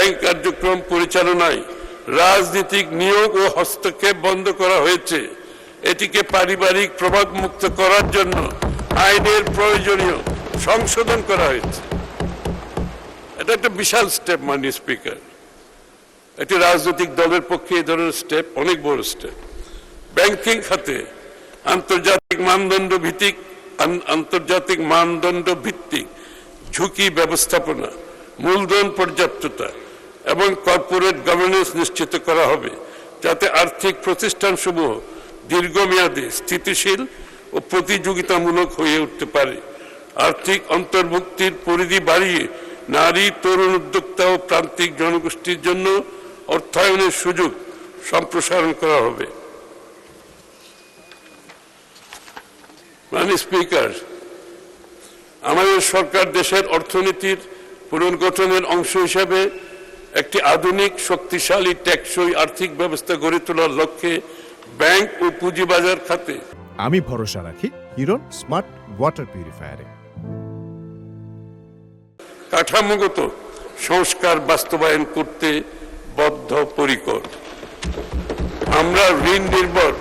Bank কার্যক্রম পরিচালনায় রাজনৈতিক নিয়োগ ও হস্তক্ষেপ বন্ধ করা হয়েছে। এটিকে পারিবারিক প্রভাবমুক্ত করার জন্য আইনের প্রয়োজনীয় সংশোধন করা হয়েছে। এটা একটা বিশাল স্টেপ মাননীয় স্পিকার। একটি রাজনৈতিক দলের পক্ষে এই ধরনের স্টেপ অনেক বড় স্টেপ। ব্যাংকিং খাতে আন্তর্জাতিক মানদণ্ড ভিত্তিক ঝুঁকি ব্যবস্থাপনা, মূলধন পর্যাপ্ততা এবং কর্পোরেট গভর্নেন্স নিশ্চিত করা হবে, যাতে আর্থিক প্রতিষ্ঠানসমূহ দীর্ঘমেয়াদে স্থিতিশীল ও প্রতিযোগিতামূলক হয়ে উঠতে পারে। আর্থিক অন্তর্ভুক্তির পরিধি বাড়িয়ে নারী, তরুণ উদ্যোক্তা ও প্রান্তিক জনগোষ্ঠীর জন্য অর্থায়নের সুযোগ সম্প্রসারণ করা হবে। মাননীয় স্পিকার, আমাদের সরকার দেশের অর্থনীতির পুনর্গঠনের অংশ হিসেবে একটি আধুনিক, শক্তিশালী, টেকসই আর্থিক ব্যবস্থা গড়ে তোলার লক্ষ্যে ব্যাংক ও পুঁজিবাজার খাতে আমি ভরসা রাখি হিরন স্মার্ট ওয়াটার পিউরিফায়ারে। কাঠামোগত সংস্কার বাস্তবায়ন করতে বদ্ধপরিকর। আমরা ঋণ নির্ভর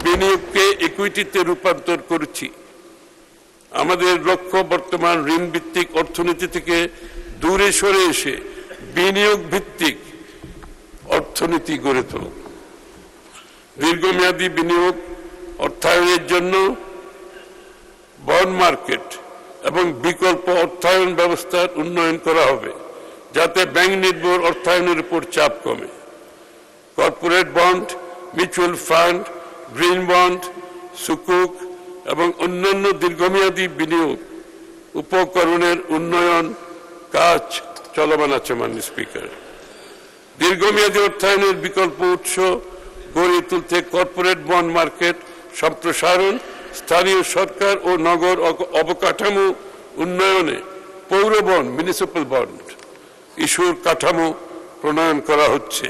বিনিয়োগকে ইকুইটিতে রূপান্তর করেছি। আমাদের লক্ষ্য বর্তমান ঋণ ভিত্তিক অর্থনীতি থেকে দূরে সরে এসে বিনিয়োগ ভিত্তিক অর্থনীতি গড়ে তোলা। দীর্ঘমেয়াদী বিনিয়োগ অর্থায়নের জন্য বন্ড মার্কেট এবং বিকল্প অর্থায়ন ব্যবস্থার উন্নয়ন করা হবে, যাতে ব্যাংক নির্ভর অর্থায়নের উপর চাপ কমে। Corporate bond, mutual fund, green bond, সুকুক এবং অন্যান্য দীর্ঘমেয়াদী বিনিয়োগ উপকরণের উন্নয়ন কাজ চলমান আছে। মাননীয় স্পিকার, দীর্ঘমেয়াদী অর্থায়নের বিকল্প উৎস গড়ে তুলতে কর্পোরেট বন্ড মার্কেট সম্প্রসারণ, স্থানীয় সরকার ও নগর অবকাঠামো উন্নয়নে পৌর বন্ড, মিউনিসিপ্যাল বন্ড ইস্যুর কাঠামো প্রণয়ন করা হচ্ছে।